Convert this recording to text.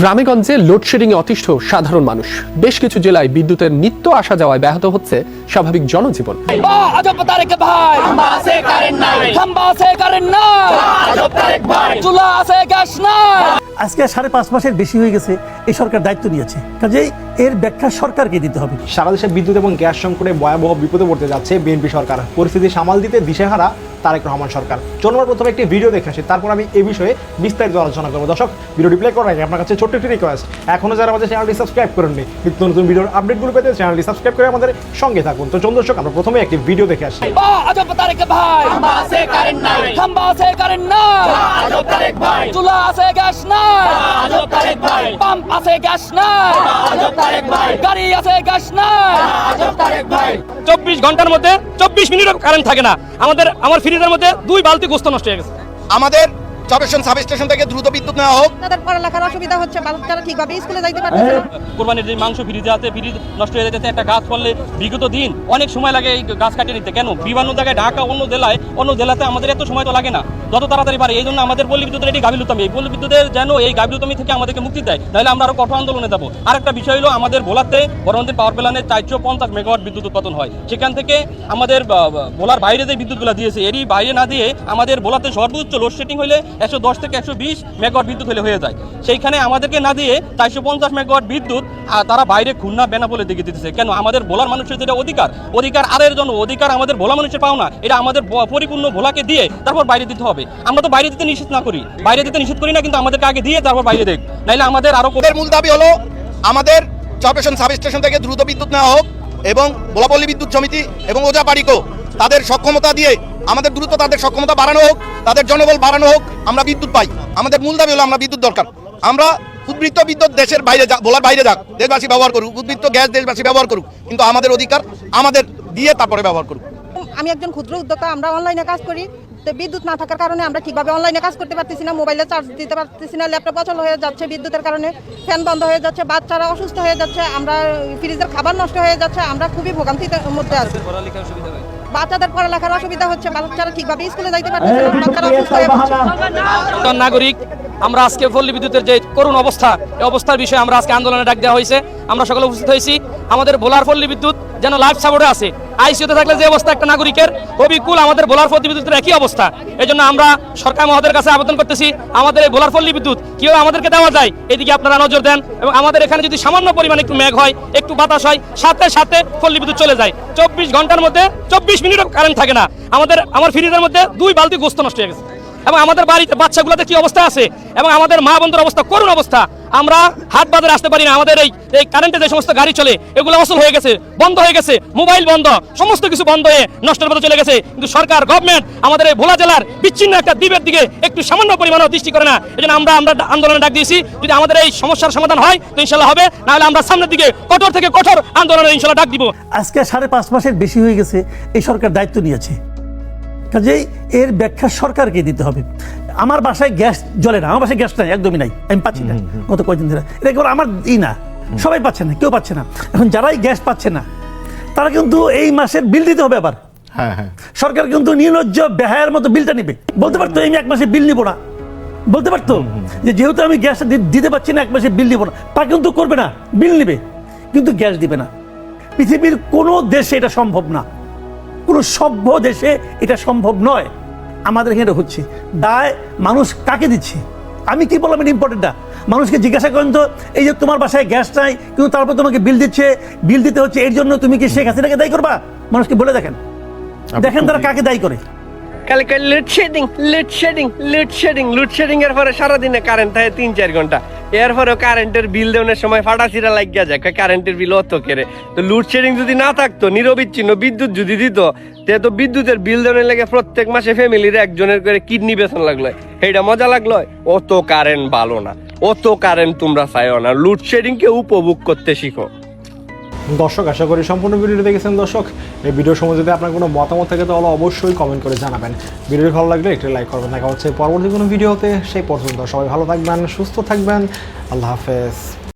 গ্রামেগঞ্জে লোডশেডিংয়ে অতিষ্ঠ সাধারণ মানুষ। বেশ কিছু জেলায় বিদ্যুতের নিত্য আসা যাওয়ায় ব্যাহত হচ্ছে স্বাভাবিক জনজীবন। আজকে 5.5 মাসের বেশি হয়ে গেছে এই সরকার দায়িত্ব নিয়েছে, কাজেই এর ব্যাখ্যা সরকারকে দিতে হবে। সারা দেশে বিদ্যুৎ এবং গ্যাস সংকটে ভয়াবহ বিপদে পড়তে যাচ্ছে বিএনপি সরকার। পরিস্থিতি সামাল দিতে দিশেহারা তারেক রহমান সরকার। চলুন প্রথমে একটি ভিডিও দেখে আসি, তারপর আমি এই বিষয়ে বিস্তারিত আলোচনা করবো। দর্শক, ভিডিওটি প্লে করার আগে আপনার কাছে ছোট্ট একটি রিকোয়েস্ট, এখনো যারা আমাদের চ্যানেলটি সাবস্ক্রাইব করেননি, নিত্য নতুন ভিডিওর আপডেটগুলো পেতে চ্যানেলটি সাবস্ক্রাইব করে আমাদের সঙ্গে থাকুন। তো চলুন দর্শক, আমরা প্রথমে একটি ভিডিও দেখে আসি। চব্বিশ ঘন্টার মধ্যে 24 মিনিটও কারেন্ট থাকে না। আমার ফ্রিজের মধ্যে 2 বালতি গোস্ত নষ্ট হয়ে গেছে। আমাদের চট্টগ্রাম সাব স্টেশন থেকে দ্রুত বিদ্যুৎ নেওয়া হোক। তাদের পড়ালেখার অসুবিধা হচ্ছে, বাচ্চারা ঠিকভাবে স্কুলে যাইতে পারছে না। কোরবানির যে মাংস ফ্রিজে আছে, ফ্রিজ নষ্ট হয়ে যাচ্ছে। একটা গাছ পড়লে বিগত দিন অনেক সময় লাগে এই গাছ কাটিয়ে নিতে। কেন? বিভিন্ন জায়গায় ঢাকা, অন্য জেলাতে আমাদের এত সময় তো লাগে না, যত তাড়াতাড়ি পারে। এই জন্য আমাদের পল্লী বিদ্যুতের এটি গাফিলতি। এই পল্লী বিদ্যুতের যেন এই গাফিলতি থেকে আমাদেরকে মুক্তি দেয়, নাহলে আমরা আরো কঠোর আন্দোলনে যাবো। আরেকটা বিষয় হলো, আমাদের ভোলাতে বরন্দির পাওয়ার প্ল্যান্টে 450 মেগাওয়াট বিদ্যুৎ উৎপাদন হয়। সেখান থেকে আমাদের ভোলার বাইরে যে বিদ্যুৎগুলো দিয়েছে, এরই বাইরে না দিয়ে আমাদের ভোলাতে সর্বোচ্চ লোডশেডিং হলে 110 থেকে 120 মেগাওয়াট বিদ্যুৎ হয়ে যায়। সেইখানে আমাদেরকে না দিয়ে 450 মেগাওয়াট বিদ্যুৎ তারা বাইরে খুলনা বেনা বলে দিকে দিতেছে। কেন? আমাদের ভোলার মানুষের যেটা অধিকার আরের জন্য অধিকার আমাদের ভোলা মানুষের পাও না, এটা আমাদের পরিপূর্ণ ভোলাকে দিয়ে তারপর বাইরে দিতে হবে। আমরা তো বাইরে দিতে নিষেধ করি না, কিন্তু আমাদেরকে আগে দিয়ে তারপর বাইরে দেখ, নাইলে আমাদের আরো মূল দাবি হলো আমাদের চট্টগ্রাম সাব স্টেশন থেকে দ্রুত বিদ্যুৎ নেওয়া হোক এবং ভোলাপল্লী বিদ্যুৎ সমিতি এবং ওজাপাড়িকো তাদের সক্ষমতা দিয়ে আমাদের দ্রুত তাদের সক্ষমতা বাড়ানো হোক, তাদের জনবল বাড়ানো হোক, আমরা বিদ্যুৎ পাই। আমাদের মূল দাবি হলো আমরা বিদ্যুৎ দরকার। আমরা উদ্বৃত্ত বিদ্যুৎ দেশের বাইরে ভোলার বাইরে যাক, দেশবাসী ব্যবহার করুক। উদ্বৃত্ত গ্যাস দেশবাসী ব্যবহার করুক, কিন্তু আমাদের অধিকার আমাদের দিয়ে তারপরে ব্যবহার করুক। আমি একজন ক্ষুদ্র উদ্যোক্তা, আমরা অনলাইনে কাজ করি। তো বিদ্যুৎ না থাকার কারণে আমরা ঠিকভাবে অনলাইনে কাজ করতে পারতেছি না, মোবাইলে চার্জ দিতে পারতেছি না, ল্যাপটপ অচল হয়ে যাচ্ছে বিদ্যুতের কারণে, ফ্যান বন্ধ হয়ে যাচ্ছে, বাচ্চারা অসুস্থ হয়ে যাচ্ছে, আমরা ফ্রিজের খাবার নষ্ট হয়ে যাচ্ছে। আমরা খুবই ভোগান্তির মধ্যে আছি। বাচ্চাদের পড়ালেখার অসুবিধা হচ্ছে, বাচ্চারা ঠিকভাবে স্কুলে যাইতে পারছে না, বাচ্চারা অসুস্থ হয়ে যাচ্ছে। নাগরিক আমরা আজকে পল্লী বিদ্যুতের যে করুণ অবস্থা, এই অবস্থার বিষয়ে আমরা আজকে আন্দোলনে ডাক দেওয়া হয়েছে। আমরা সকলে উপস্থিত হয়েছি। আমাদের ভোলার পল্লী বিদ্যুৎ যেন লাইফ সাপোর্টে আছে। আইসিইউতে থাকলে যে অবস্থা একটা নাগরিকের, অবিকুল আমাদের ভোলার পল্লী বিদ্যুতের একই অবস্থা। এই জন্য আমরা সরকার মহোদয়ের কাছে আবেদন করতেছি, আমাদের এই ভোলার পল্লী বিদ্যুৎ কিভাবে আমাদেরকে দেওয়া যায়, এদিকে আপনারা নজর দেন। এবং আমাদের এখানে যদি সামান্য পরিমাণে একটু মেঘ হয়, একটু বাতাস হয়, সাথে সাথে পল্লী বিদ্যুৎ চলে যায়। 24 ঘন্টার মধ্যে 24 মিনিটও কারেন্ট থাকে না। আমার ফ্রিজের মধ্যে 2 বালতি গোস্ত নষ্ট হয়ে গেছে। এবং আমাদের বাড়িতে বাচ্চাগুলোতে কি অবস্থা আছে, এবং আমাদের মা বোনদের অবস্থা করুণ অবস্থা। আমরা হাট বাজারে আসতে পারি না। আমাদের এই কারেন্টে যে সমস্ত গাড়ি চলে, এগুলো অচল হয়ে গেছে, বন্ধ হয়ে গেছে, মোবাইল বন্ধ, সমস্ত কিছু বন্ধ হয়ে নষ্টের পথে চলে গেছে। কিন্তু সরকার, গভর্নমেন্ট আমাদের এই ভোলা জেলার বিচ্ছিন্ন একটা দ্বীপের দিকে একটু সামান্য পরিমাণও দৃষ্টি করে না। এই জন্য আমরা আন্দোলনে ডাক দিয়েছি। যদি আমাদের এই সমস্যার সমাধান হয় তো ইনশাল্লাহ হবে, নাহলে আমরা সামনের দিকে কঠোর থেকে কঠোর আন্দোলনে ইনশাল্লাহ ডাক দিব। আজকে 5.5 মাসের বেশি হয়ে গেছে এই সরকার দায়িত্ব নিয়েছে, কাজেই এর ব্যাখ্যা সরকারকে দিতে হবে। আমার বাসায় গ্যাস জ্বলে না, আমার বাসায় গ্যাস নাই, একদমই নাই, আমি পাচ্ছি না গত কয়েকদিন ধরে। এটা কেবল আমার না, সবাই পাচ্ছে না, কেউ পাচ্ছে না। এখন যারাই গ্যাস পাচ্ছে না তারা কিন্তু এই মাসের বিল দিতে হবে। আবার সরকার কিন্তু নির্লজ্জ বেহায়ার মতো বিলটা নিবে। বলতে পারতো আমি 1 মাসে বিল নিব না, বলতে পারতো যে যেহেতু আমি গ্যাস দিতে পারছি না 1 মাসে বিল নিব না। তা কিন্তু করবে না, বিল নিবে কিন্তু গ্যাস দিবে না। পৃথিবীর কোনো দেশে এটা সম্ভব না, কোনো সভ্য দেশে এটা সম্ভব নয়। আমাদের এখানে হচ্ছে দায় মানুষ কাকে দিচ্ছে। আমি কি বললাম, এটা ইম্পর্টেন্ট না। মানুষকে জিজ্ঞাসা করেন তো, এই যে তোমার বাসায় গ্যাস নাই কিন্তু তারপর তোমাকে বিল দিতে হচ্ছে, এর জন্য তুমি কি শেখ হাসিনাকে দায়ী করবা? মানুষকে বলে দেখেন তারা কাকে দায়ী করে। কালকে লোডশেডিং এর পরে সারাদিনে কারেন্ট থাকে 3-4 ঘন্টা। এরপরেও কারেন্টের বিল দেওয়ার সময় ফাটাছিরা লাগিয়া যায়, কারেন্টের বিল অত কেড়ে। তো লোডশেডিং যদি না থাকতো, নিরবিচ্ছিন্ন বিদ্যুৎ যদি দিত, তো বিদ্যুতের বিল দেওয়ার লাগে প্রত্যেক মাসে ফ্যামিলির একজনের করে কিডনি বেতন লাগলো। এইটা মজা লাগলো। অত কারেন্ট ভালো না, অত কারেন্ট তোমরা চাইও না। লোডশেডিং কে উপভোগ করতে শিখো। দর্শক, আশা করি সম্পূর্ণ ভিডিওটি দেখেছেন। দর্শক, এই ভিডিও সময় যদি আপনার কোনো মতামত থাকে তাহলে অবশ্যই কমেন্ট করে জানাবেন। ভিডিওটি ভালো লাগলে একটি লাইক করবেন। দেখা হচ্ছে পরবর্তী কোনো ভিডিওতে। সেই পর্যন্ত সবাই ভালো থাকবেন, সুস্থ থাকবেন। আল্লাহ হাফেজ।